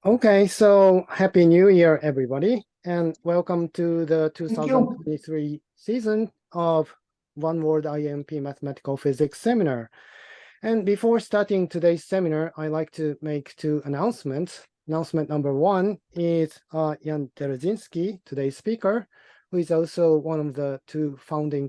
Okay, so Happy New Year, everybody, and welcome to the 2023 season of One Word IAMP Mathematical Physics Seminar. And before starting today's seminar, I'd like to make two announcements. Announcement number one is Jan Dereziński, today's speaker, who is also one of the two founding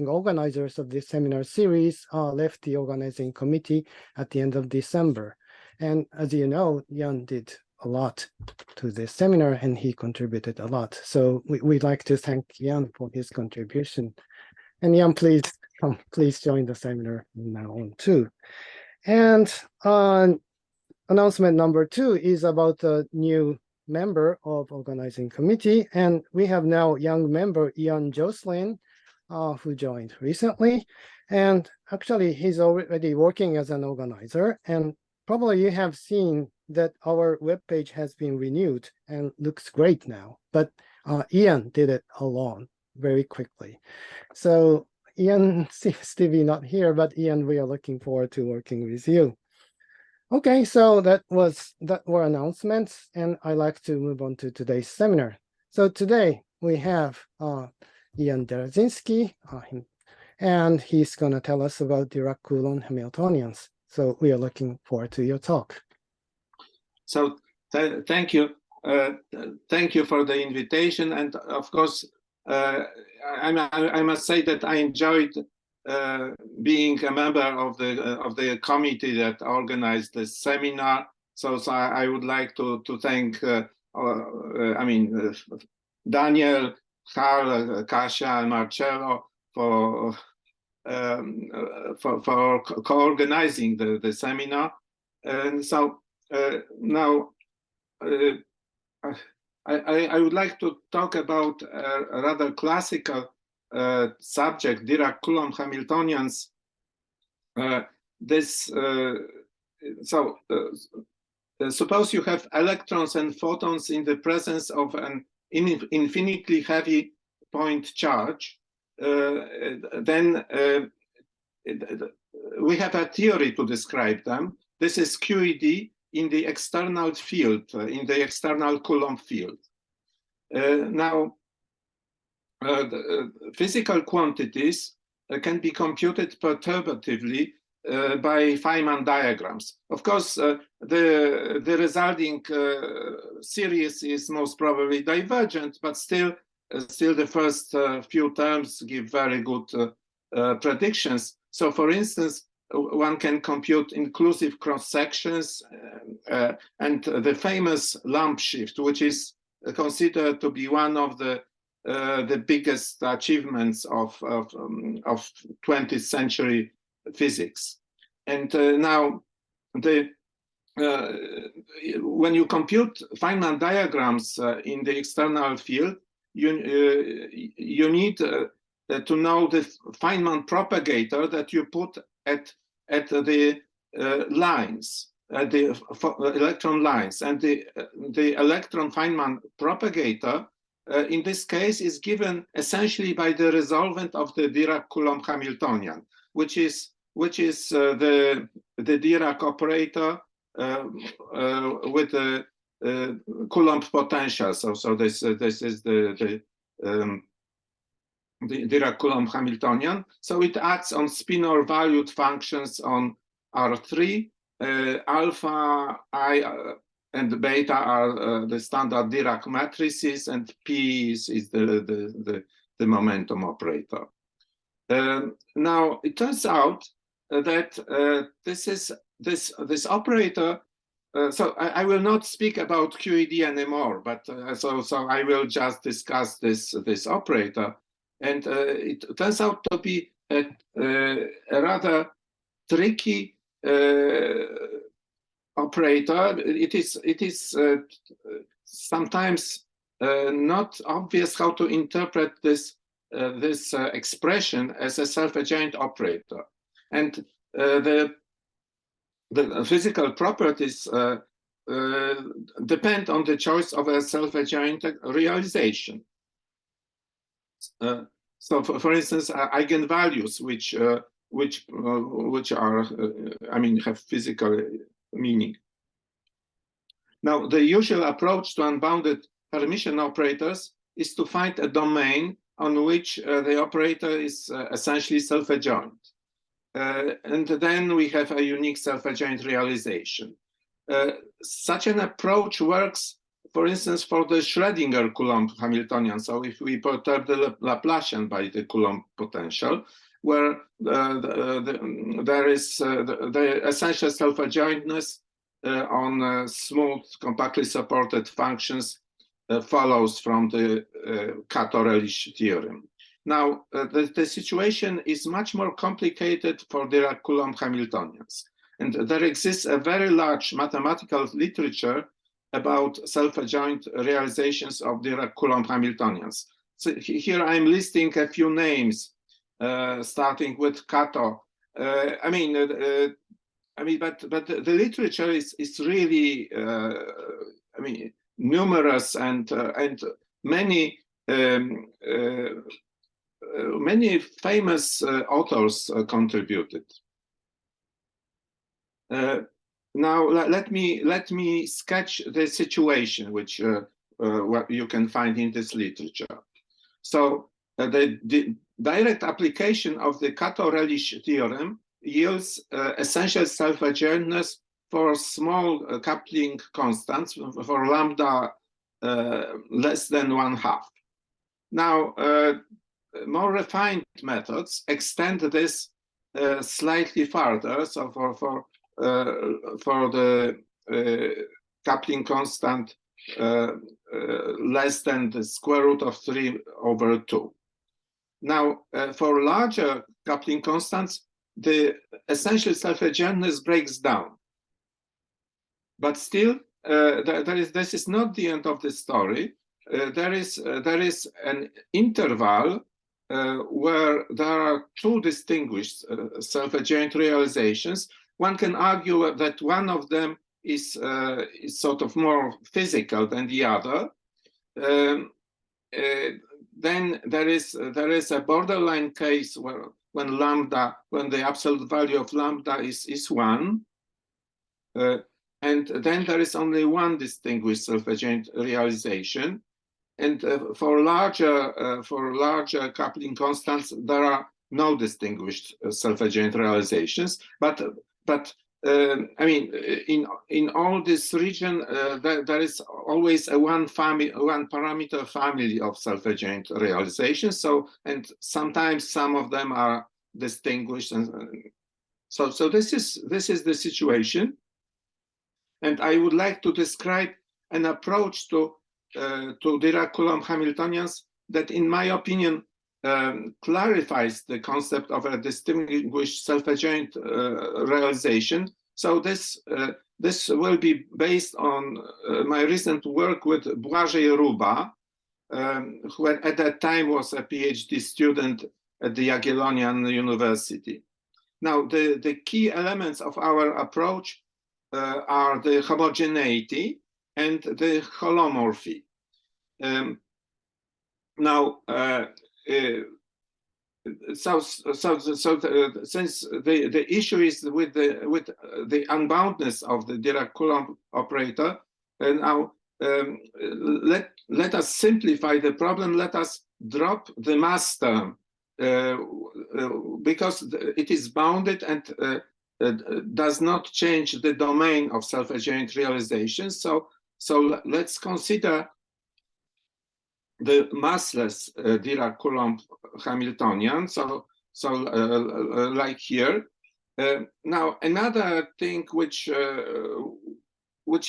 organizers of this seminar series, left the organizing committee at the end of December. And as you know, Jan did a lot to this seminar and he contributed a lot. So we'd like to thank Jan for his contribution. And Jan, please join the seminar from now on too. And announcement number two is about the new member of organizing committee. And we have now young member Ian Jocelyn, who joined recently. And actually he's already working as an organizer, and probably you have seen that our webpage has been renewed and looks great now, but Ian did it alone very quickly. So Ian seems to be not here, but Ian, we are looking forward to working with you. Okay, so that were announcements, and I'd like to move on to today's seminar. So today we have Ian Dereziński, and he's going to tell us about Dirac-Coulomb Hamiltonians. So we are looking forward to your talk. So thank you. Thank you for the invitation. And of course, I must say that I enjoyed being a member of the committee that organized this seminar. So I would like to thank, Daniel, Karl, Kasia, and Marcello for co-organizing the seminar. And so now I would like to talk about a rather classical subject, Dirac-Coulomb Hamiltonians. Suppose you have electrons and photons in the presence of an infinitely heavy point charge. Then we have a theory to describe them. This is QED in the external field, in the external Coulomb field. Now, the physical quantities can be computed perturbatively by Feynman diagrams. Of course, the resulting series is most probably divergent, but still the first few terms give very good predictions. So for instance, one can compute inclusive cross sections and the famous lump shift, which is considered to be one of the biggest achievements of 20th century physics. And now when you compute Feynman diagrams in the external field, you need to know the Feynman propagator that you put at the lines, the electron lines, and the electron Feynman propagator in this case is given essentially by the resolvent of the Dirac-Coulomb Hamiltonian, which is the Dirac operator with the Coulomb potential. So this is the Dirac-Coulomb Hamiltonian. So it acts on spinor valued functions on R3. Alpha, I, and beta are the standard Dirac matrices, and P is the momentum operator. Now it turns out that this operator. So I will not speak about QED anymore, but so I will just discuss this operator. And it turns out to be a rather tricky operator. It is sometimes not obvious how to interpret this expression as a Selfadjoint operator, and the physical properties depend on the choice of a Selfadjoint realization. So, for instance, eigenvalues, which are, have physical meaning. Now, the usual approach to unbounded permission operators is to find a domain on which the operator is essentially self-adjoint. And then we have a unique self-adjoint realization. Such an approach works, for instance, for the Schrödinger-Coulomb Hamiltonian. So if we perturb the Laplacian by the Coulomb potential, where there is the essential self-adjointness on smooth, compactly supported functions follows from the Cato-Relish theorem. Now, the situation is much more complicated for Dirac-Coulomb Hamiltonians. And there exists a very large mathematical literature about self-adjoint realizations of Dirac-Coulomb Hamiltonians. So here I'm listing a few names, starting with Cato. But the literature is really, numerous and many many famous authors contributed. Now let me sketch the situation which what you can find in this literature. So the direct application of the Cato-Relish theorem yields essential self-adjointness for small coupling constants for lambda less than 1/2. Now, more refined methods extend this slightly further. So for the coupling constant less than the square root of 3/2. Now, for larger coupling constants, the essential self-adjointness breaks down. But still, this is not the end of the story. There is an interval where there are two distinguished self-adjoint realizations. One can argue that one of them is sort of more physical than the other. Then there is a borderline case where when the absolute value of lambda is 1. And then there is only one distinguished self-adjoint realization. And for larger coupling constants, there are no distinguished self-adjoint realizations. But in all this region, there is always a one parameter family of self-adjoint realizations. So, and sometimes some of them are distinguished, and so this is the situation. And I would like to describe an approach to Dirac-Coulomb Hamiltonians that, in my opinion, clarifies the concept of a distinguished self-adjoint realization. So this will be based on my recent work with Błażej Ruba, who at that time was a PhD student at the Jagiellonian University. Now, the key elements of our approach are the homogeneity and the holomorphy. Since the issue is with the unboundedness of the Dirac-Coulomb operator, now let us simplify the problem. Let us drop the mass term because it is bounded and does not change the domain of self-adjoint realization. So let's consider the massless Dirac-Coulomb Hamiltonian. So like here. Now another thing which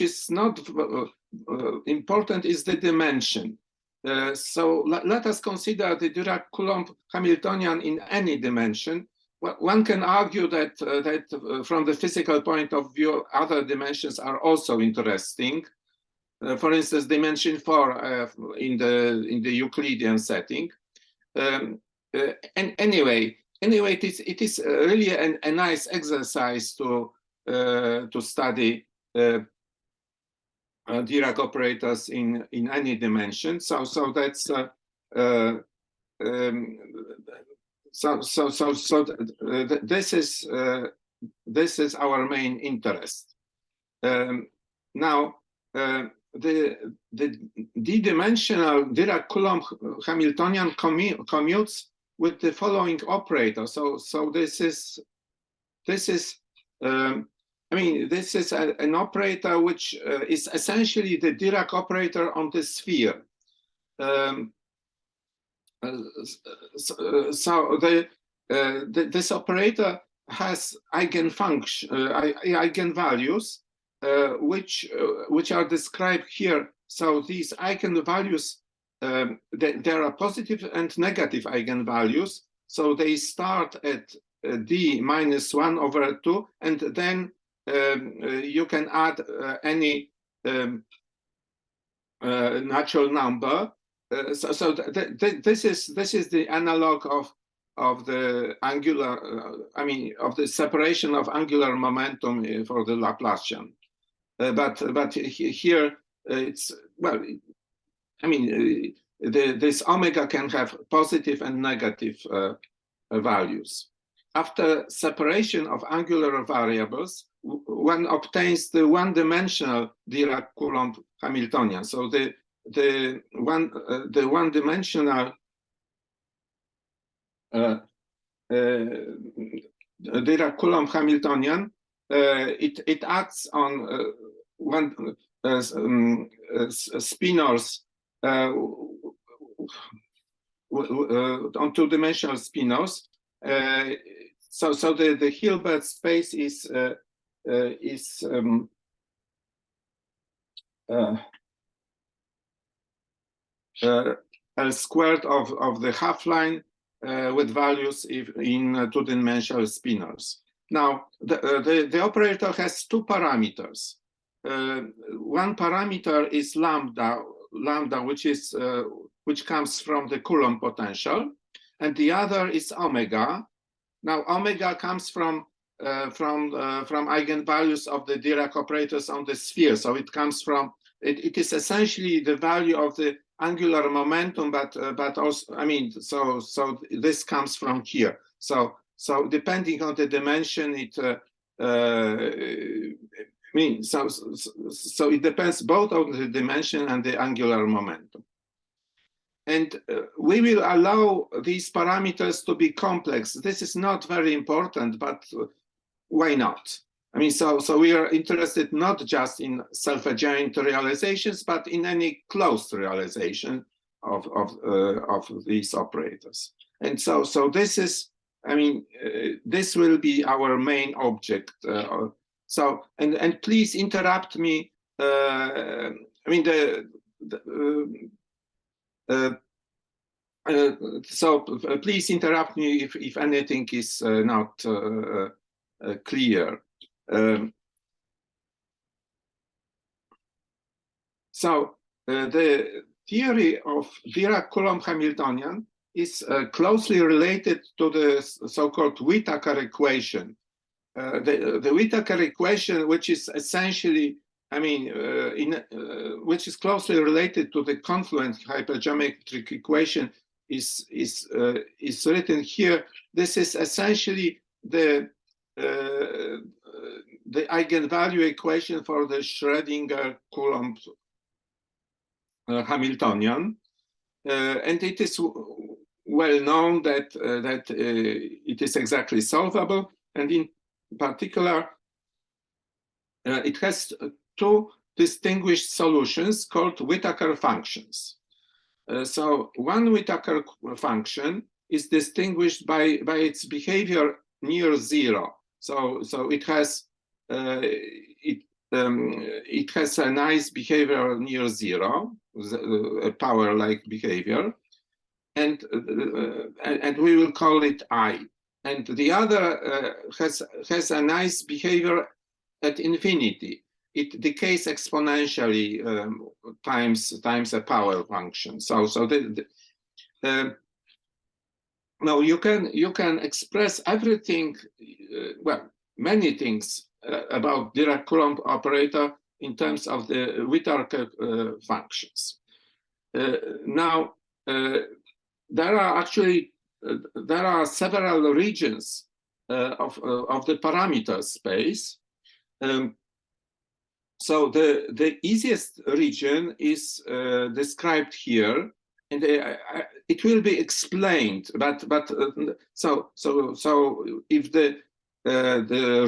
is not important is the dimension. So let us consider the Dirac-Coulomb Hamiltonian in any dimension. One can argue that from the physical point of view, other dimensions are also interesting. For instance, dimension 4 in the Euclidean setting. And anyway, it is really a nice exercise to study Dirac operators in any dimension. So that's this is our main interest. Now, the d-dimensional Dirac-Coulomb Hamiltonian commutes with the following operator. So this is I mean, this is an operator which is essentially the Dirac operator on the sphere. This operator has eigenvalues which are described here. So these eigenvalues, there are positive and negative eigenvalues. So they start at d minus 1 over 2, and then you can add any natural number. This is the analog of the angular, I mean, of the separation of angular momentum for the Laplacian. But here it's, well, I mean, this omega can have positive and negative values. After separation of angular variables, one obtains the one-dimensional Dirac-Coulomb Hamiltonian. So the one-dimensional Dirac-Coulomb Hamiltonian, it acts on spinors on two-dimensional spinors. So the Hilbert space is L squared of the half line with values in two-dimensional spinors. Now the operator has two parameters. One parameter is lambda, which comes from the Coulomb potential, and the other is omega. Now omega comes from eigenvalues of the Dirac operators on the sphere. So it comes from, it is essentially the value of the angular momentum, but also, I mean, so this comes from here. So depending on the dimension, it means so it depends both on the dimension and the angular momentum. And we will allow these parameters to be complex. This is not very important, but why not? I mean, so we are interested not just in self-adjoint realizations, but in any closed realization of these operators. And so this is, I mean, this will be our main object. So and please interrupt me. I mean so please interrupt me if anything is not clear. So the theory of Dirac-Coulomb Hamiltonian is closely related to the so-called Whittaker equation. The Whittaker equation, which is essentially, I mean, which is closely related to the confluent hypergeometric equation, is written here. This is essentially the eigenvalue equation for the Schrödinger-Coulomb Hamiltonian, and it is well known that it is exactly solvable, and in particular, it has two distinguished solutions called Whittaker functions. So one Whittaker function is distinguished by its behavior near zero. So it has it has a nice behavior near zero, a power-like behavior, and we will call it I. And the other has a nice behavior at infinity. It decays exponentially times a power function. So now you can express everything, well, many things about Dirac-Coulomb operator in terms of the Whittaker functions. Now there are several regions of the parameter space. So the easiest region is described here, and it will be explained. But so if the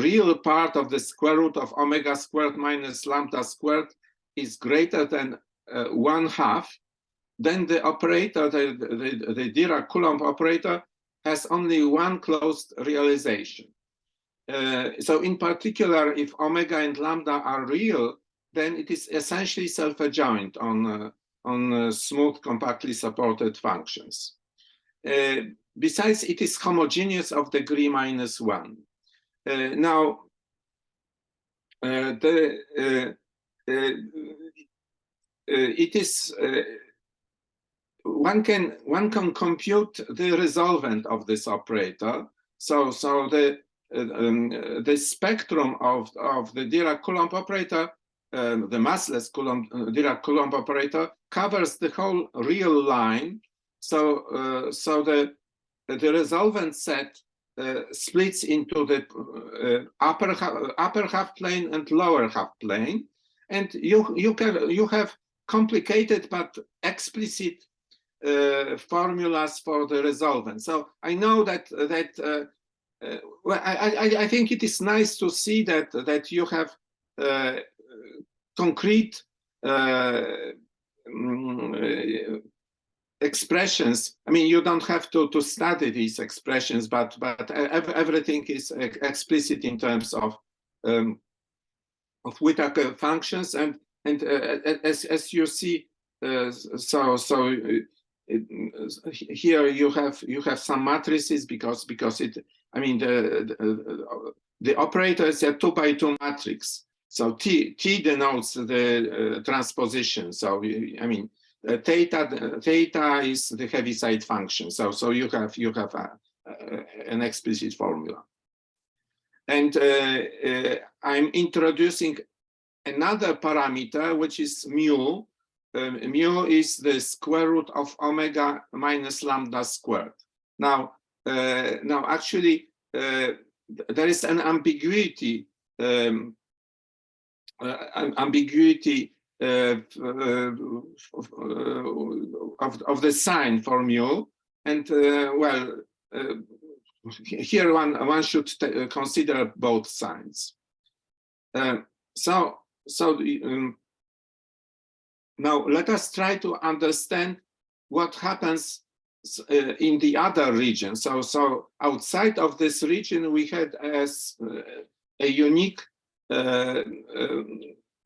real part of the square root of omega squared minus lambda squared is greater than 1/2, then the operator, the Dirac-Coulomb operator, has only one closed realization. So in particular, if omega and lambda are real, then it is essentially self-adjoint on smooth, compactly supported functions. Besides, it is homogeneous of degree -1. Now, it is one can compute the resolvent of this operator. So the spectrum of the Dirac-Coulomb operator, the massless Dirac-Coulomb operator, covers the whole real line. So the resolvent set splits into the upper half plane and lower half plane, and you have complicated but explicit formulas for the resolvent. So I know that well, I think it is nice to see that you have concrete expressions. I mean, you don't have to study these expressions, but everything is explicit in terms of Whittaker functions, and as you see, here you have some matrices because it. I mean, the operator is a 2x2 matrix. So T denotes the transposition. So I mean, theta is the Heaviside function. So you have an explicit formula. And I'm introducing another parameter, which is mu. Mu is the square root of omega minus lambda squared. Now actually, there is an ambiguity of the sign for mu, and well, here one should consider both signs. Now let us try to understand what happens in the other region. So outside of this region, we had as a unique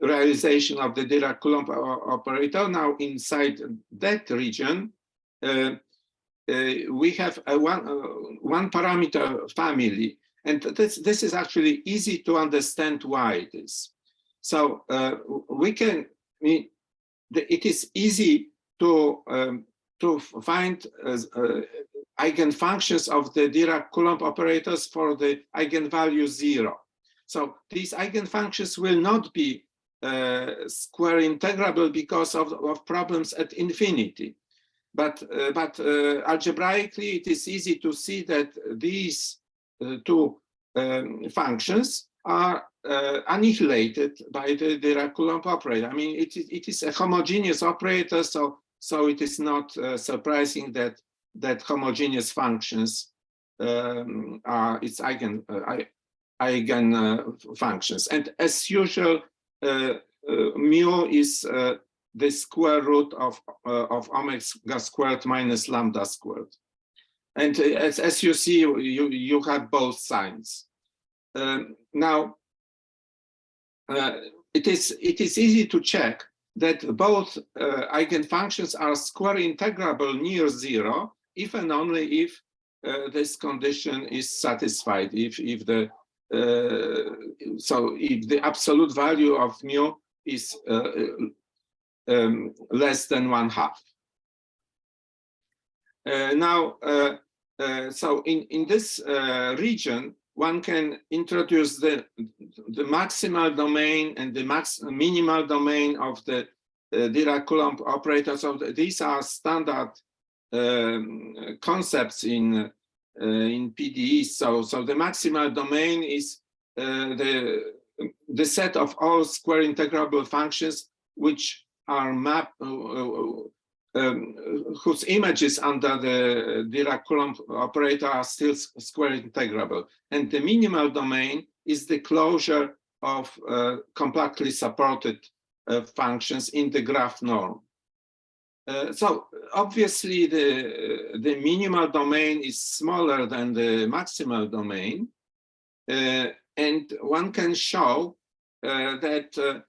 realization of the Dirac-Coulomb operator. Now inside that region, we have a one parameter family, and this is actually easy to understand why it is. So it is easy to find eigenfunctions of the Dirac-Coulomb operators for the eigenvalue 0. So these eigenfunctions will not be square integrable because of problems at infinity. But algebraically, it is easy to see that these two functions are annihilated by the Dirac-Coulomb operator. I mean, it is a homogeneous operator, so it is not surprising that homogeneous functions are its eigen functions. And as usual, mu is the square root of omega squared minus lambda squared. And as you see, you have both signs. Now, it is easy to check that both eigenfunctions are square integrable near 0, if and only if this condition is satisfied. If the absolute value of mu is less than 1/2. So in this region, one can introduce the maximal domain and the minimal domain of the Dirac-Coulomb operators. So these are standard concepts in PDE. So the maximal domain is the the set of all square integrable functions which are whose images under the Dirac-Coulomb operator are still square integrable. And the minimal domain is the closure of compactly supported functions in the graph norm. So obviously the minimal domain is smaller than the maximal domain, and one can show that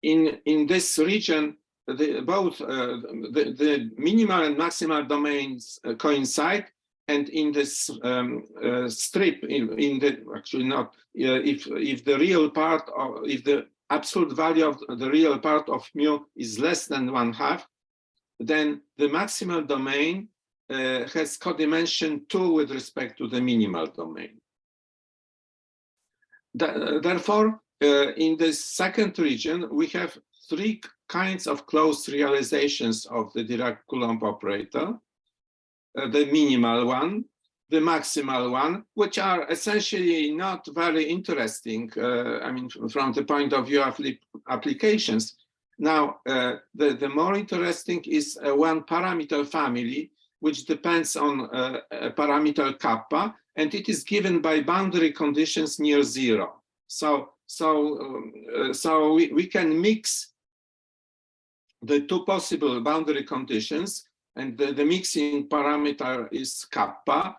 in this region, both the minimal and maximal domains coincide, and in this strip, actually not, if the real part of, if the absolute value of the real part of mu is less than 1/2, then the maximal domain has codimension 2 with respect to the minimal domain. Therefore, in this second region, we have 3 kinds of closed realizations of the Dirac-Coulomb operator. The minimal one, the maximal one, which are essentially not very interesting, I mean, from the point of view of applications. Now, the more interesting is a one-parameter family, which depends on a parameter kappa, and it is given by boundary conditions near 0. So we can mix the 2 possible boundary conditions, and the mixing parameter is kappa.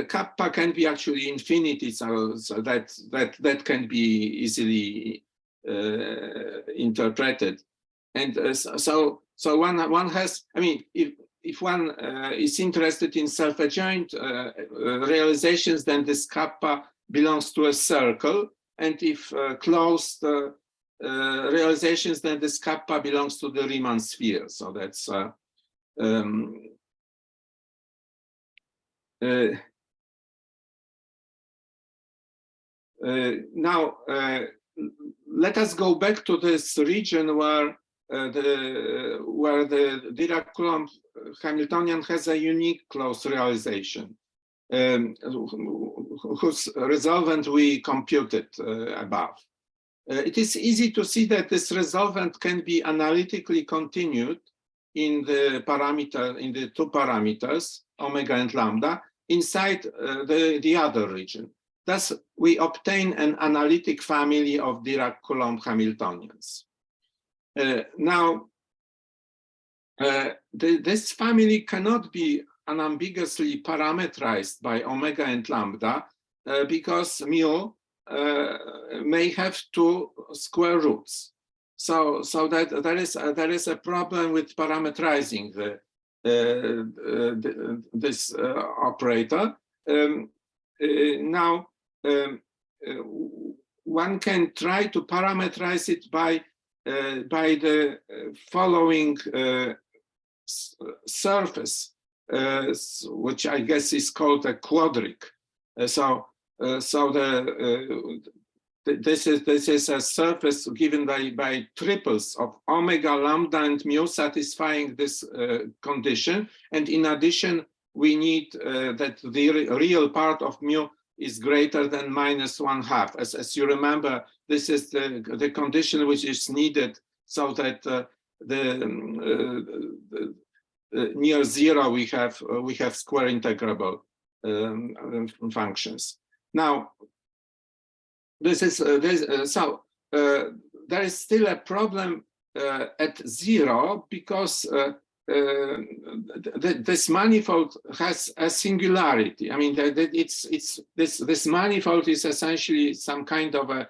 Kappa can be actually infinity, so that can be easily interpreted. And so one has, I mean, if one is interested in Selfadjoint realizations, then this kappa belongs to a circle, and if closed realizations, then this kappa belongs to the Riemann sphere. So that's now let us go back to this region where the Dirac-Coulomb Hamiltonian has a unique closed realization, whose resolvent we computed above. It is easy to see that this resolvent can be analytically continued in the 2 parameters, omega and lambda, inside the other region. Thus, we obtain an analytic family of Dirac-Coulomb Hamiltonians. Now, this family cannot be unambiguously parameterized by omega and lambda because mu may have 2 square roots. So that there is a problem with parameterizing this operator. Now, one can try to parameterize it by the following surface, which I guess is called a quadric. This is a surface given by triples of omega, lambda, and mu satisfying this condition. And in addition, we need that the real part of mu is greater than -1/2. As you remember, this is the condition which is needed so that near 0 we have square integrable functions. Now, there is still a problem at 0 because this manifold has a singularity. I mean, this manifold is essentially some kind of a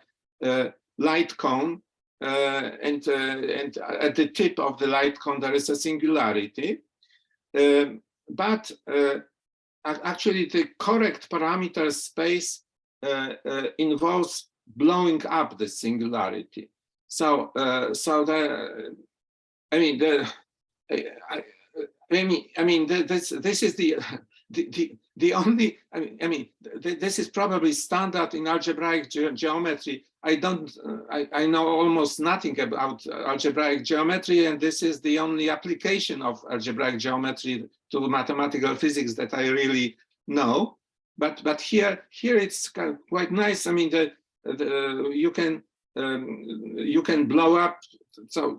light cone, and at the tip of the light cone there is a singularity. But actually, the correct parameter space involves blowing up the singularity. So this is the only. This is probably standard in algebraic geometry. I know almost nothing about algebraic geometry, and this is the only application of algebraic geometry to mathematical physics that I really know. but here it's quite nice. I mean, you can blow up. So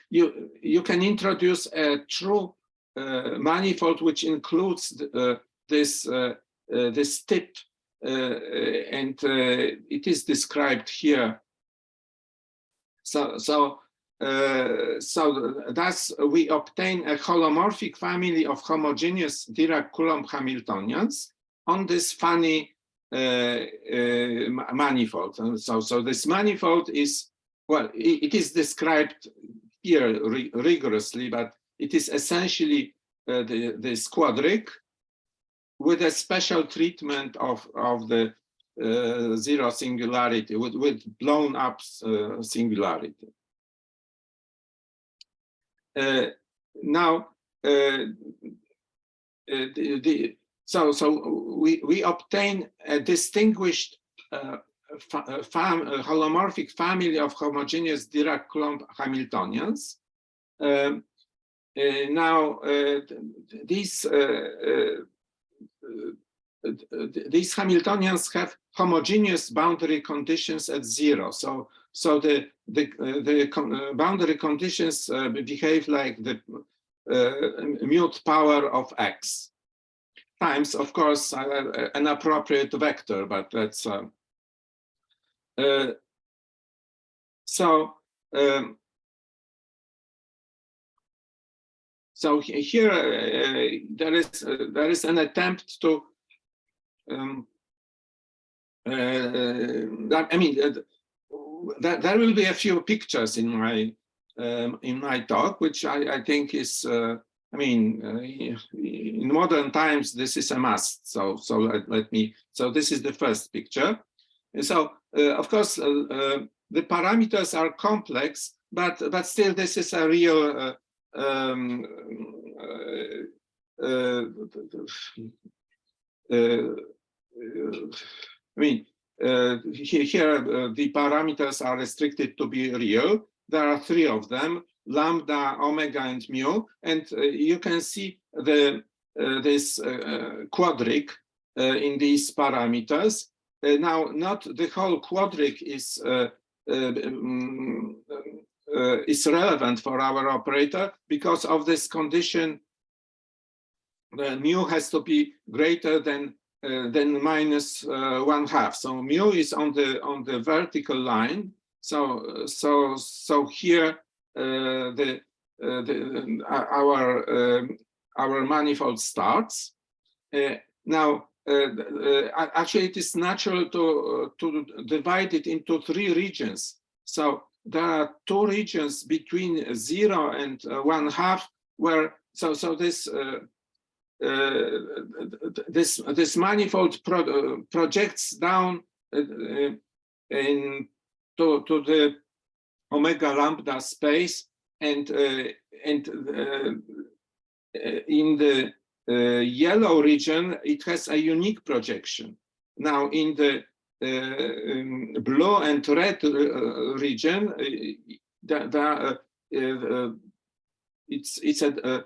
you can introduce a true manifold which includes this tip, and it is described here. So thus we obtain a holomorphic family of homogeneous Dirac-Coulomb Hamiltonians on this funny manifold. And so this manifold is, well, it is described here rigorously, but it is essentially this quadric with a special treatment of the zero singularity, with blown up singularity. Now, so we obtain a distinguished holomorphic family of homogeneous Dirac-Coulomb Hamiltonians. Now, these Hamiltonians have homogeneous boundary conditions at zero. So the boundary conditions behave like the mute power of x times, of course, an appropriate vector, but that's so here there is an attempt to I mean, there will be a few pictures in my talk, which I think is I mean, in modern times this is a must. So let me. So this is the first picture. And so of course the parameters are complex, but still this is a real I mean, here the parameters are restricted to be real. There are three of them: lambda, omega, and mu. And you can see this quadric in these parameters. Now, not the whole quadric is relevant for our operator because of this condition. The mu has to be greater than minus 1/2. So mu is on the vertical line. So here our manifold starts. Now actually it is natural to divide it into three regions. So there are two regions between 0 and 1/2 where this manifold projects down to the omega lambda space, and in the yellow region it has a unique projection. Now in the blue and red region, it's at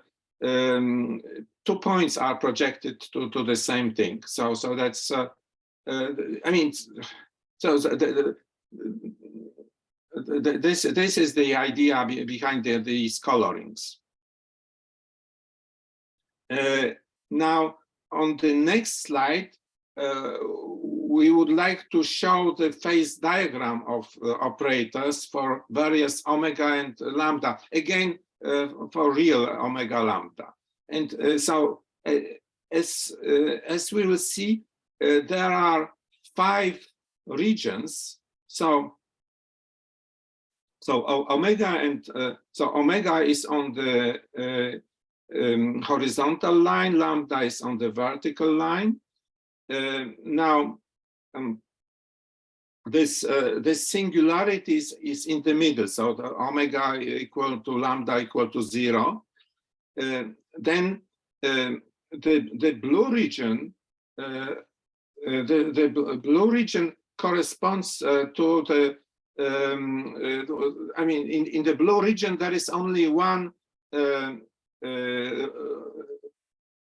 2 points are projected to the same thing. So that's I mean, so this is the idea behind these colorings. Now on the next slide, we would like to show the phase diagram of operators for various omega and lambda, again for real omega lambda. And so as we will see, there are 5 regions. So omega and so omega is on the horizontal line, lambda is on the vertical line. Now this singularity is in the middle, so the omega equal to lambda equal to 0. Then the blue region, the blue region corresponds to the I mean, in the blue region there is only one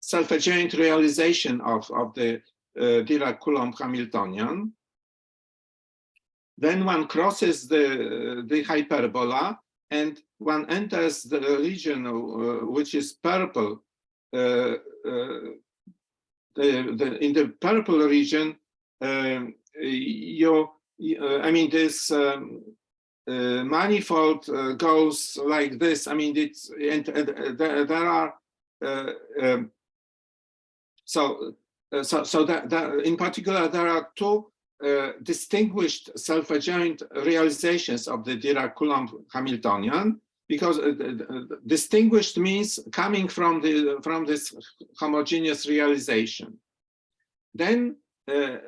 Selfadjoint realization of the Dirac-Coulomb Hamiltonian. Then one crosses the hyperbola and one enters the region which is purple. In the purple region, this manifold goes like this. I mean, there are so that in particular there are two distinguished self-adjoint realizations of the Dirac-Coulomb Hamiltonian, because distinguished means coming from this homogeneous realization. Then there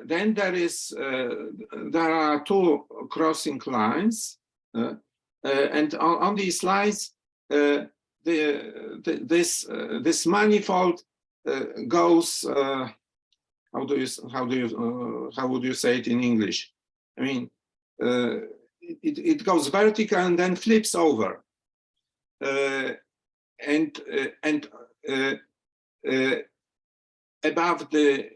are two crossing lines, and on these lines, this manifold goes. How would you say it in English? I mean, it goes vertical and then flips over, and above the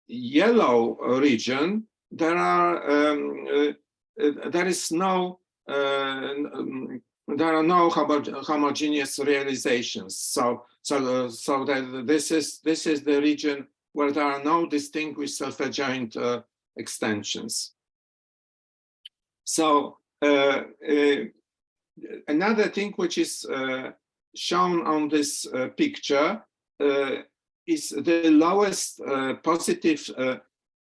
yellow region there are no homogeneous realizations. So that this is the region where there are no distinguished self-adjoint extensions. So another thing which is shown on this picture is the lowest positive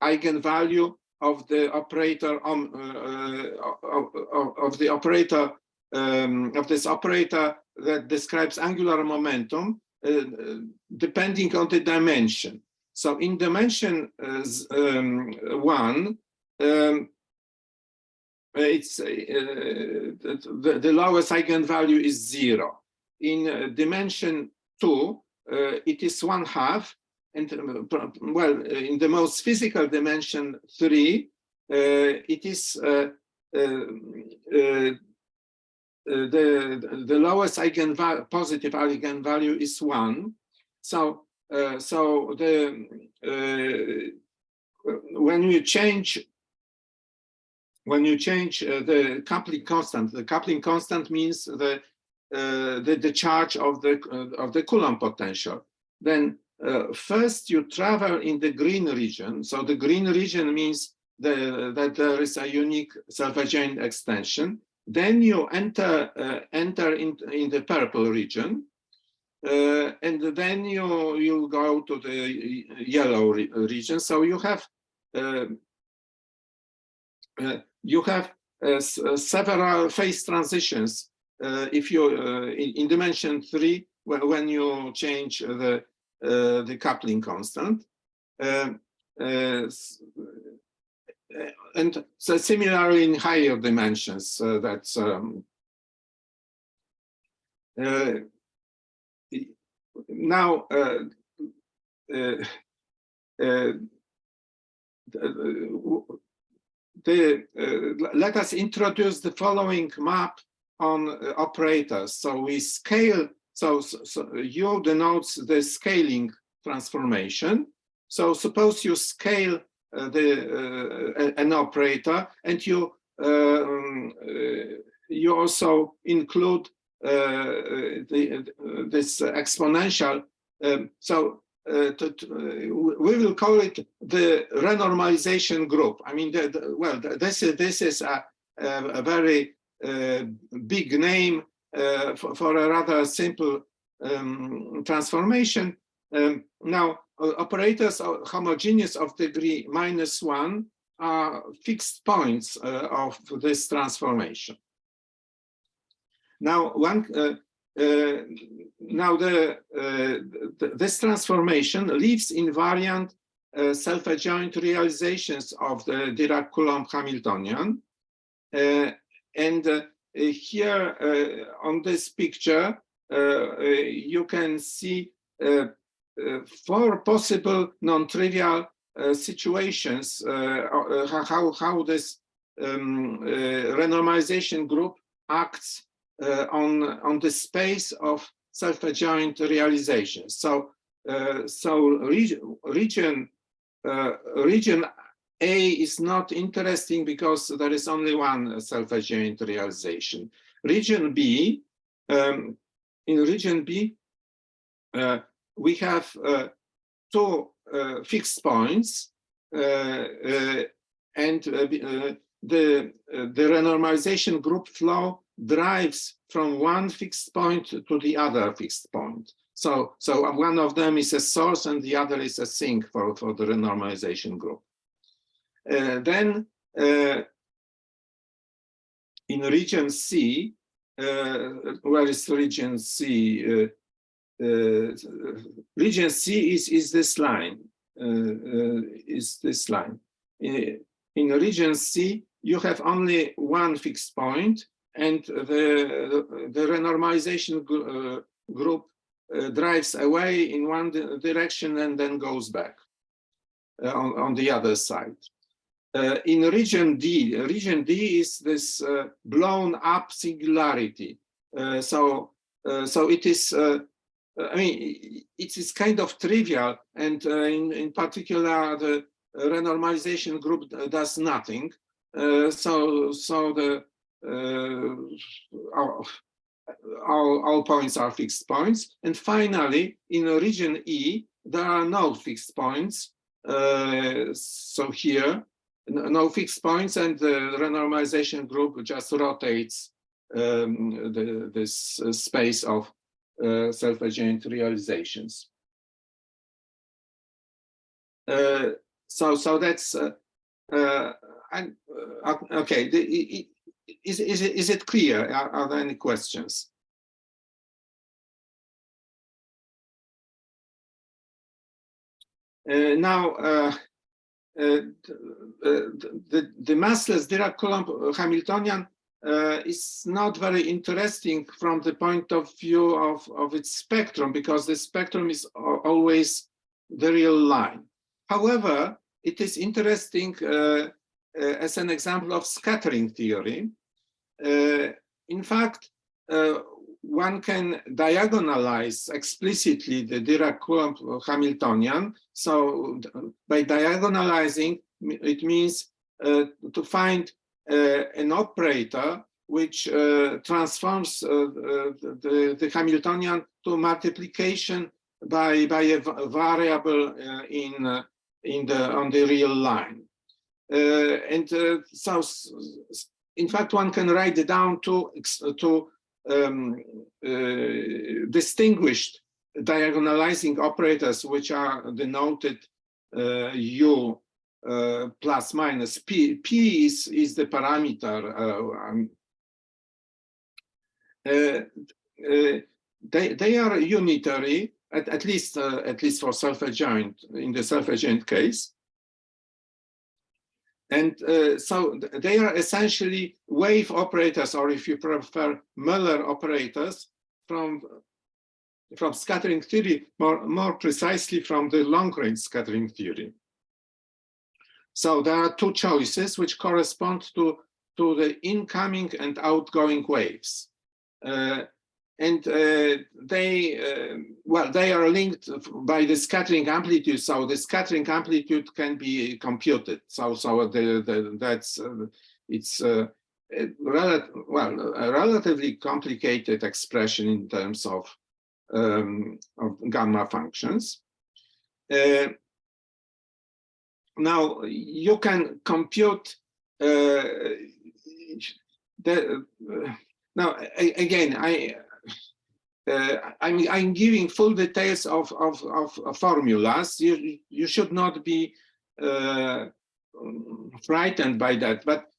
eigenvalue of the operator of this operator that describes angular momentum depending on the dimension. So in dimension 1, it's the lowest eigenvalue is 0. In dimension 2, it is 1/2, and well, in the most physical dimension 3, it is the lowest positive eigenvalue is 1. So when you change the coupling constant means the charge of the Coulomb potential. Then first you travel in the green region. So the green region means that there is a unique self-adjoint extension. Then you enter in the purple region, and then you go to the yellow region. So you have several phase transitions. If you in dimension 3, when you change the coupling constant, and so similarly in higher dimensions, that's now let us introduce the following map on operators. So we scale. So U denotes the scaling transformation. So suppose you scale an operator, and you also include this exponential. We will call it the renormalization group. I mean, this is a very big name for a rather simple transformation. Now, operators homogeneous of degree -1 are fixed points of this transformation. Now, this transformation leaves invariant self-adjoint realizations of the Dirac-Coulomb Hamiltonian, and here on this picture you can see 4 possible non-trivial situations how this renormalization group acts on the space of self-adjoint realizations. So region region A is not interesting because there is only one self-adjoint realization. Region B, in region B, we have two fixed points, and the renormalization group flow drives from one fixed point to the other fixed point. So one of them is a source and the other is a sink for the renormalization group. Then in region C, where is region C? Region C is this line. In region C, you have only one fixed point, and the renormalization group drives away in one direction and then goes back on the other side. In region D is this blown up singularity. So it is, I mean, it is kind of trivial, and in particular, the renormalization group does nothing. So the all points are fixed points. And finally, in region E, there are no fixed points. So here, no fixed points, and the renormalization group just rotates this space of self-adjoint realizations. So that's okay. Is it clear? Are there any questions? Now, the massless Dirac-Coulomb Hamiltonian is not very interesting from the point of view of its spectrum, because the spectrum is always the real line. However, it is interesting as an example of scattering theory. In fact, one can diagonalize explicitly the Dirac-Coulomb Hamiltonian. So by diagonalizing, it means to find an operator which transforms the Hamiltonian to multiplication by a variable on the real line. So in fact, one can write it down to distinguished diagonalizing operators, which are denoted U plus minus P. P is the parameter. They are unitary, at least for self-adjoint, in the self-adjoint case. And so they are essentially wave operators, or if you prefer, Muller operators from scattering theory, more precisely from the long-range scattering theory. So there are two choices which correspond to the incoming and outgoing waves. And they are linked by the scattering amplitude. So the scattering amplitude can be computed. It's a relatively complicated expression in terms of gamma functions. Now you can compute now again I'm giving full details of formulas. You should not be frightened by that. But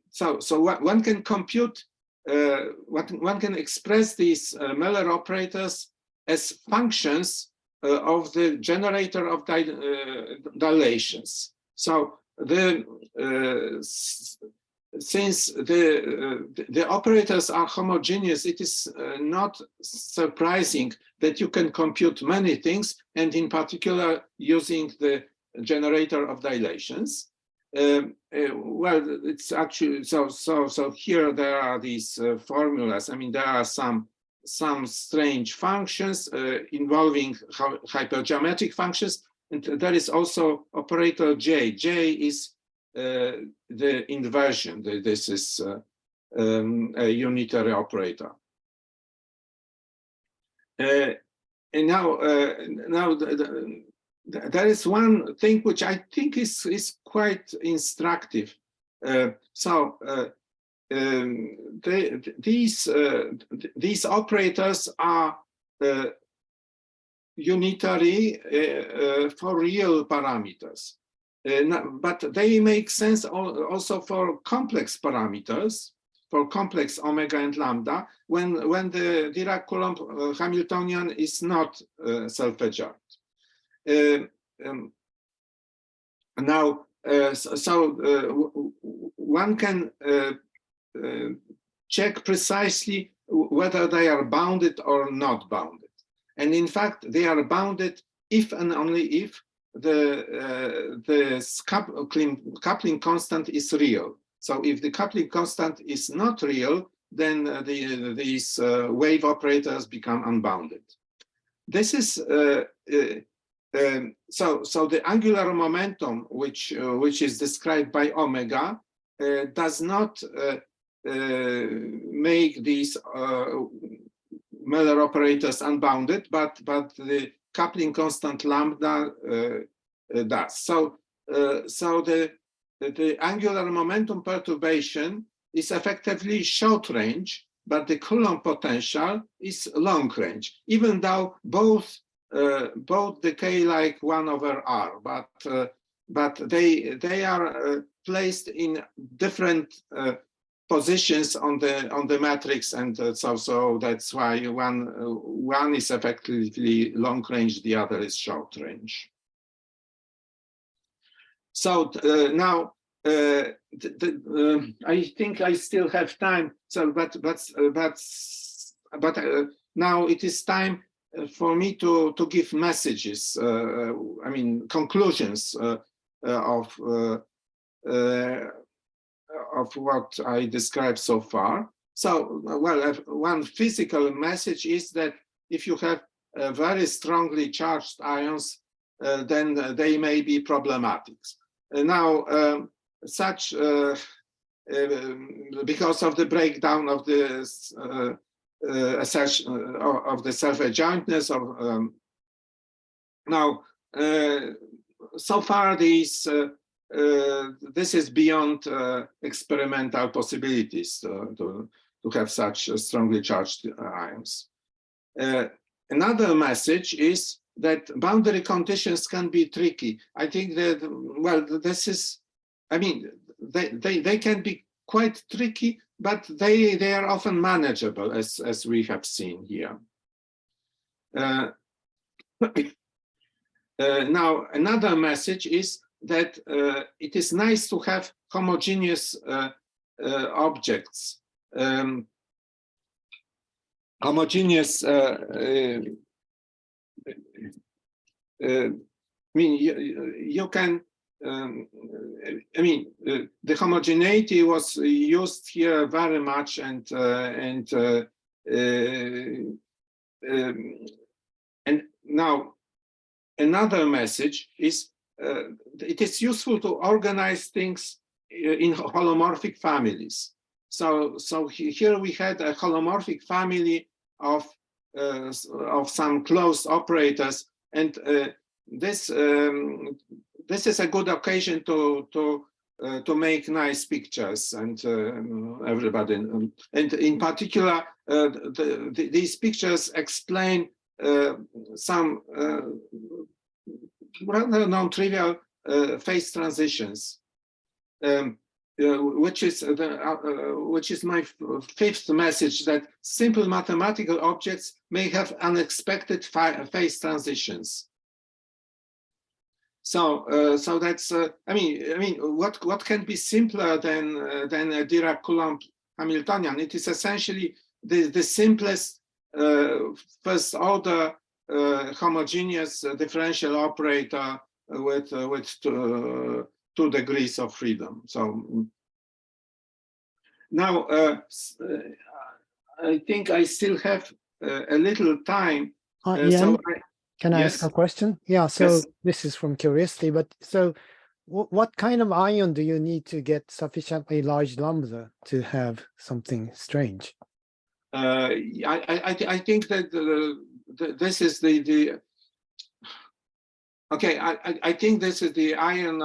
so one can compute, one can express these Muller operators as functions of the generator of dilations. So since the operators are homogeneous, it is not surprising that you can compute many things, and in particular using the generator of dilations. Well, it's actually so here there are these formulas. I mean, there are some strange functions involving hypergeometric functions, And there is also operator J. J is the inversion. This is a unitary operator. And now there is one thing which I think is quite instructive. These operators are unitary for real parameters, but they make sense also for complex parameters, for complex omega and lambda, when the Dirac-Coulomb Hamiltonian is not self-adjoint. Now, one can check precisely whether they are bounded or not bounded. And in fact, they are bounded if and only if the coupling constant is real. So if the coupling constant is not real, then these wave operators become unbounded. This is so the angular momentum, which is described by omega, does not make these Miller operators unbounded, but the coupling constant lambda does. So the angular momentum perturbation is effectively short range, but the Coulomb potential is long range, even though both decay like 1/r, but they are placed in different positions on the matrix, and so that's why one is effectively long range, the other is short range. So now I think I still have time. So but now it is time for me to give messages. I mean conclusions of what I described so far. So, well, one physical message is that if you have very strongly charged ions, then they may be problematic. Now, because of the breakdown of the assertion of the self-adjointness of now, so far this is beyond experimental possibilities to have such strongly charged ions. Another message is that boundary conditions can be tricky. I think that, well, this is, I mean, they can be quite tricky, but they are often manageable, as we have seen here. Now, another message is that it is nice to have homogeneous objects. Homogeneous, I mean, you can, I mean, the homogeneity was used here very much, and now another message is it is useful to organize things in holomorphic families. So here we had a holomorphic family of some closed operators, and this is a good occasion to make nice pictures, and everybody, and in particular these pictures explain some rather non-trivial phase transitions, which is my fifth message, that simple mathematical objects may have unexpected phase transitions. So so that's I mean what can be simpler than a Dirac-Coulomb Hamiltonian? It is essentially the simplest first order homogeneous differential operator with 2 degrees of freedom. So now I think I still have a little time. Ian, Can I Yes. ask a question? Yeah, so Yes. this is from curiosity, but so what kind of ion do you need to get sufficiently large lambda to have something strange? I think that this is the okay. I think this is the ion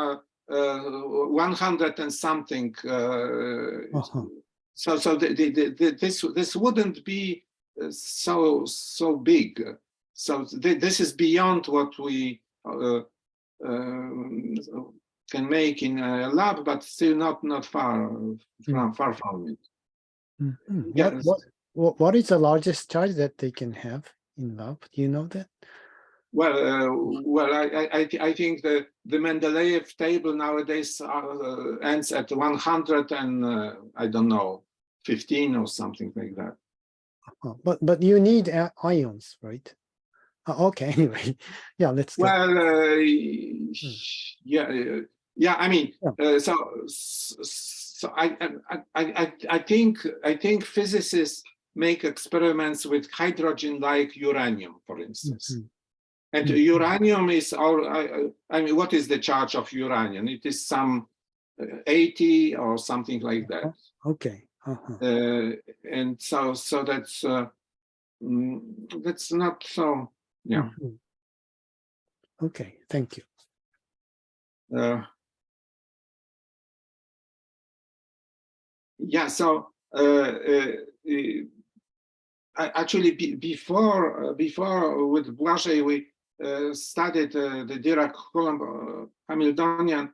100 and something. So this wouldn't be so big. So this is beyond what we can make in a lab, but still not far from it. Mm-hmm. Yes. What is the largest charge that they can have in lab? Do you know that? Well, I think the Mendeleev table nowadays ends at 100 and I don't know, 15 or something like that. But you need ions, right? Okay, anyway, yeah, let's go. Well, yeah. I mean, so I think physicists make experiments with hydrogen-like uranium, for instance. And uranium is I mean, what is the charge of uranium? It is some 80 or something like that. Okay. And so that's not so. Yeah. Okay. Thank you. Yeah. So actually, before with Błażej, we studied the Dirac-Coulomb Hamiltonian.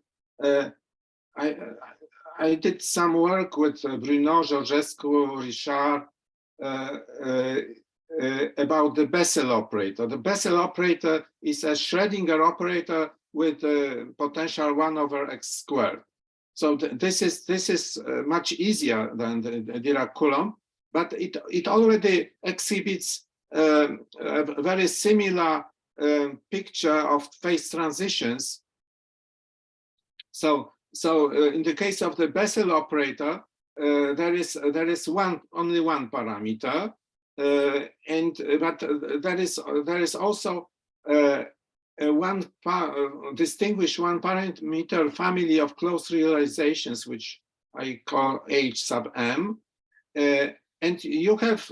I did some work with Bruno, Georgescu, Richard about the Bezel operator. The Bezel operator is a Schrödinger operator with potential 1 over x squared. So this is much easier than the Dirac-Coulomb, but it already exhibits a very similar picture of phase transitions. So in the case of the Bezel operator, there is only one parameter, but there is also distinguished one parameter family of closed realizations, which I call H sub m, and you have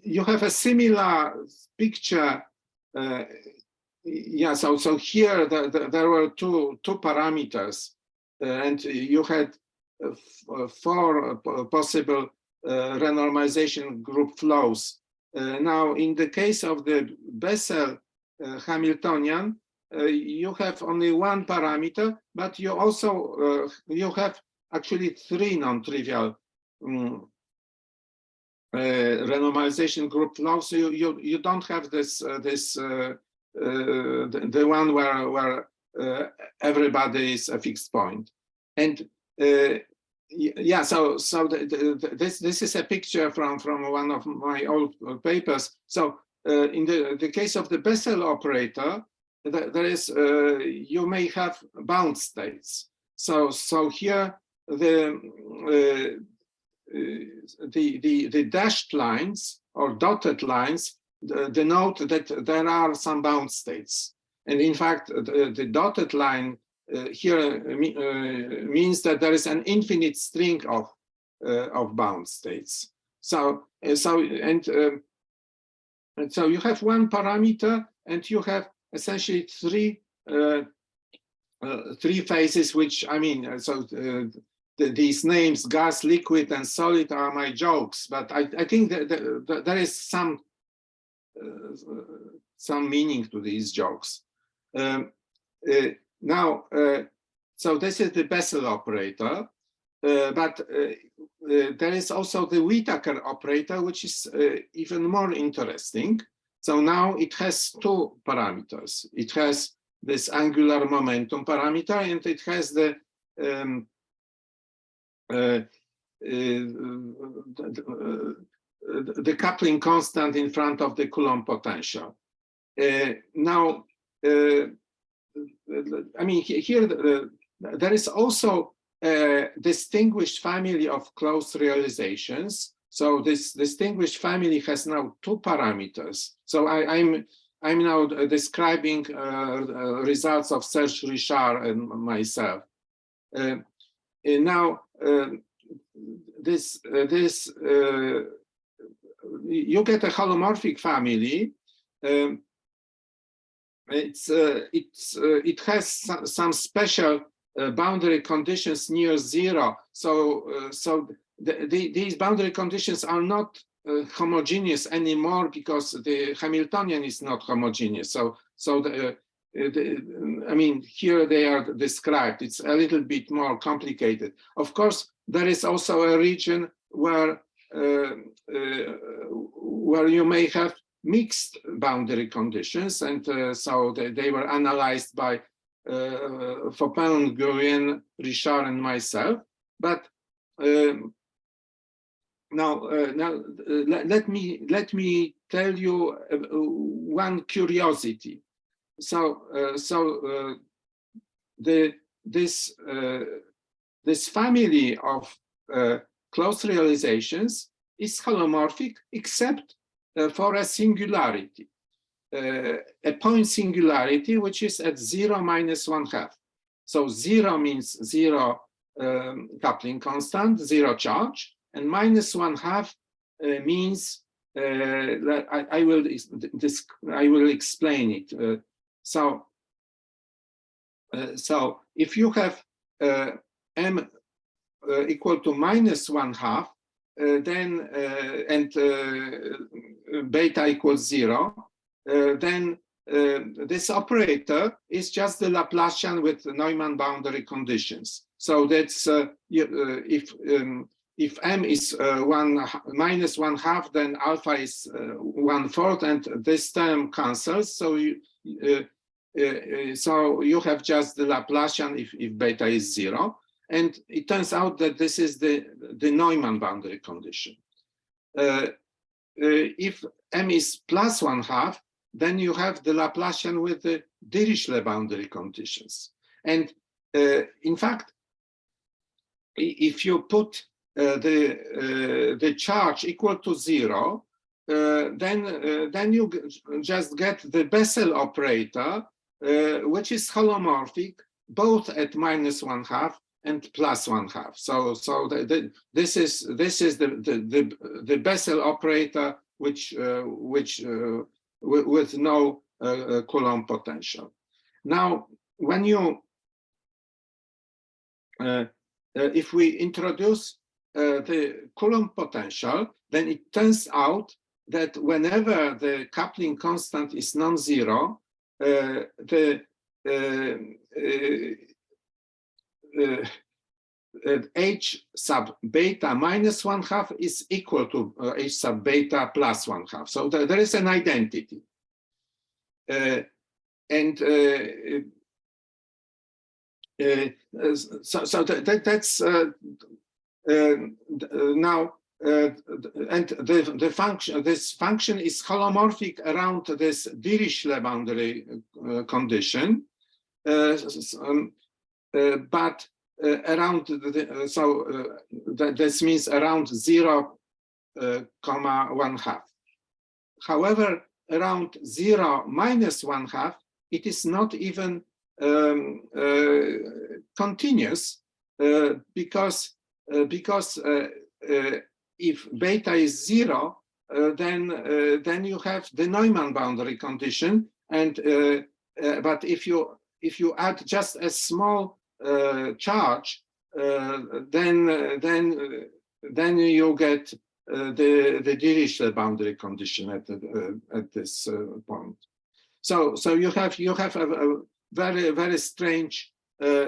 you have a similar picture. Yeah, so here there were two parameters, and you had 4 possible renormalization group flows. Now, in the case of the Bezel Hamiltonian, you have only one parameter, but you also you have actually 3 non-trivial renormalization group flows. So you don't have this the one where everybody is a fixed point. And yeah, so this is a picture from one of my old papers. So in the case of the Bezel operator, there is you may have bound states. So here the dashed lines or dotted lines denote that there are some bound states, and in fact the dotted line here means that there is an infinite string of bound states. So you have one parameter, and you have essentially three phases, which I mean, these names, gas, liquid, and solid, are my jokes, but I think that there is some meaning to these jokes. Now, so this is the Bezel operator, but there is also the Whittaker operator, which is even more interesting. So now it has 2 parameters. It has this angular momentum parameter, and it has the coupling constant in front of the Coulomb potential. Now, I mean, here there is also a distinguished family of closed realizations. So this distinguished family has now two parameters. So I'm now describing results of Serge Richard and myself. Now you get a holomorphic family. It has some special boundary conditions near zero. So these boundary conditions are not homogeneous anymore because the Hamiltonian is not homogeneous. I mean, here they are described. It's a little bit more complicated. Of course, there is also a region where you may have mixed boundary conditions, and so they were analyzed by Fopin, Gurien, Richard, and myself. But now let me tell you one curiosity. This family of closed realizations is holomorphic except for a singularity, a point singularity, which is at 0 minus 1/2. So 0 means 0 coupling constant, 0 charge, and minus 1/2 means I will explain it. So if you have m equal to minus 1/2, then and beta equals 0, then this operator is just the Laplacian with Neumann boundary conditions. So that's if m is minus 1/2, then alpha is 1/4, and this term cancels. So you have just the Laplacian if beta is 0. And it turns out that this is the Neumann boundary condition. If m is plus 1/2, then you have the Laplacian with the Dirichlet boundary conditions. And in fact, if you put the charge equal to 0, then you just get the Bezel operator, which is holomorphic both at minus 1/2 and plus 1/2. So this is the Bezel operator which with no Coulomb potential. Now, when you if we introduce the Coulomb potential, then it turns out that whenever the coupling constant is non-zero, the h sub beta minus 1/2 is equal to h sub beta plus 1/2. So there is an identity. So that's now, and the function, this function is holomorphic around this Dirichlet boundary condition, but around this means around 0, 1/2. However, around 0 minus 1/2, it is not even continuous, because if beta is 0, then you have the Neumann boundary condition, and but if you add just a small charge, then you get the Dirichlet boundary condition at this point. So you have a very strange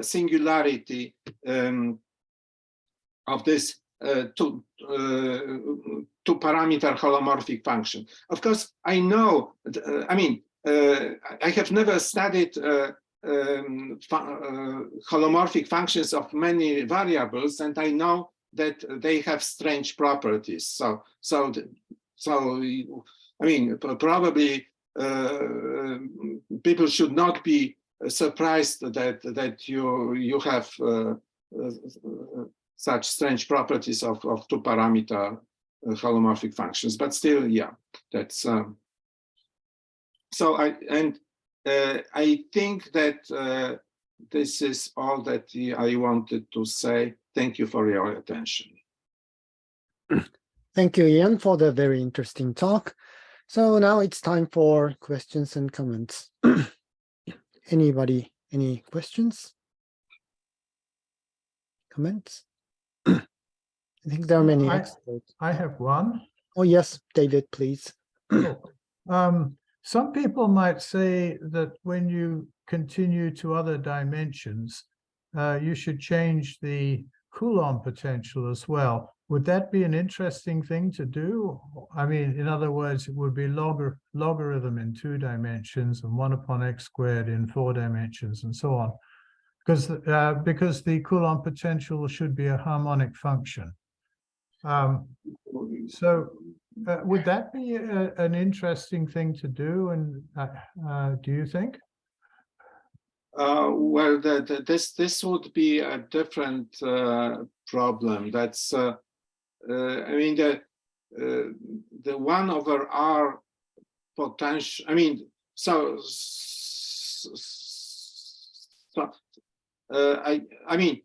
singularity of this two parameter holomorphic function. Of course, I know. I mean, I have never studied holomorphic functions of many variables, and I know that they have strange properties. So I mean, probably people should not be surprised that you have such strange properties of two-parameter holomorphic functions, but still, yeah, that's so. I think that this is all that I wanted to say. Thank you for your attention. Thank you, Ian, for the very interesting talk. So now it's time for questions and comments. Anybody, any questions? Comments? I think there are many experts. I have one. Oh, yes, David, please. Some people might say that when you continue to other dimensions, you should change the Coulomb potential as well. Would that be an interesting thing to do? I mean, in other words, it would be logarithm in 2 dimensions and 1 upon x squared in 4 dimensions and so on, because the Coulomb potential should be a harmonic function. Would that be an interesting thing to do? And do you think? Well, this would be a different problem. That's I mean the 1 over r potential. I mean, I mean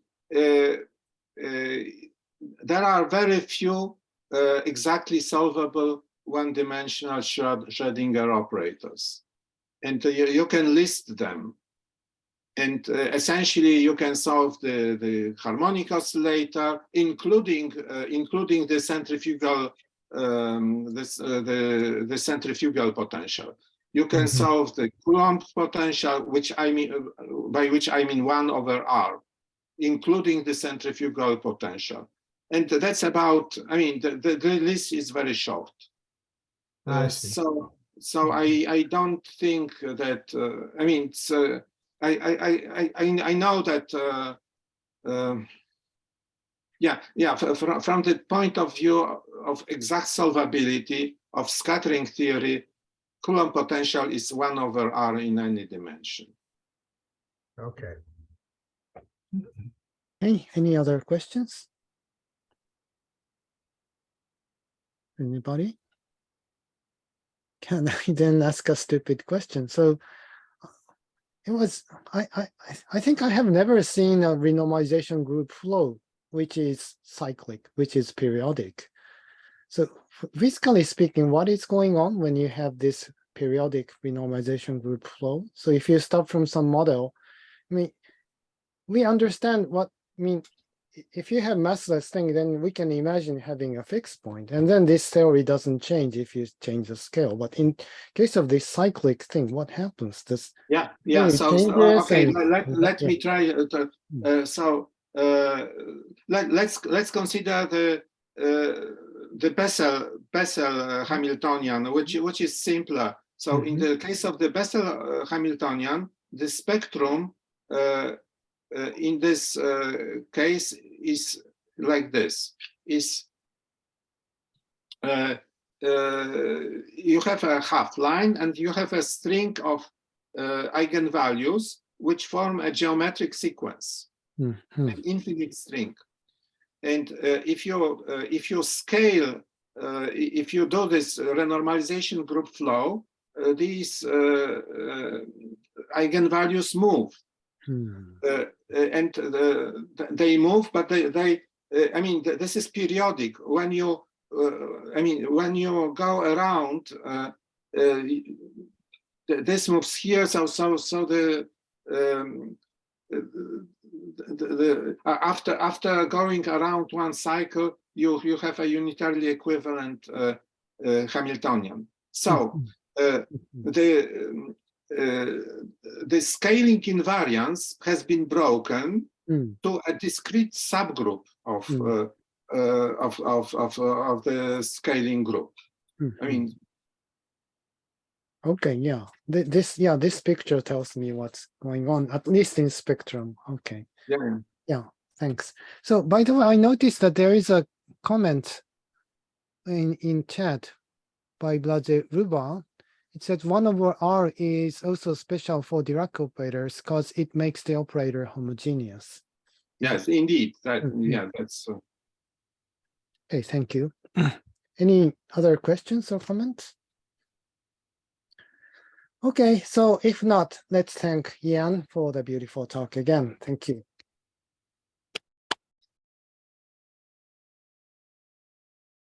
there are very few exactly solvable one-dimensional Schrödinger operators, and you can list them. And essentially, you can solve the harmonic oscillator, including the centrifugal the centrifugal potential. You can solve the Coulomb potential, which I mean by which I mean 1 over r, including the centrifugal potential. And that's about. I mean, the list is very short. So I don't think that. I mean, it's. I know that from the point of view of exact solvability of scattering theory, Coulomb potential is 1 over r in any dimension. Okay. Hey, any other questions? Anybody? Can I then ask a stupid question? So it was, I think I have never seen a renormalization group flow, which is cyclic, which is periodic. So physically speaking, what is going on when you have this periodic renormalization group flow? So if you start from some model, I mean, we understand what, I mean, if you have massless thing, then we can imagine having a fixed point. And then this theory doesn't change if you change the scale. But in case of this cyclic thing, what happens? This So okay, let me try to, let's consider the Bezel Hamiltonian, which is simpler. So in the case of the Bezel Hamiltonian, the spectrum in this case is like this: is you have a half line and you have a string of eigenvalues which form a geometric sequence, an infinite string. And if you scale, if you do this renormalization group flow, these eigenvalues move. And they move, but they I mean, this is periodic. When you I mean, when you go around, this moves here. So the after going around one cycle, you have a unitarily equivalent Hamiltonian. So the scaling invariance has been broken to a discrete subgroup of the scaling group. I mean. Okay, yeah. This picture tells me what's going on, at least in spectrum. Okay. Yeah, thanks. So by the way, I noticed that there is a comment in chat by Błażej Ruba. It said 1 over r is also special for Dirac operators because it makes the operator homogeneous. Yes, indeed. Mhm. Yeah, that's. Okay, thank you. Any other questions or comments? Okay, so if not, let's thank Ian for the beautiful talk again. Thank you.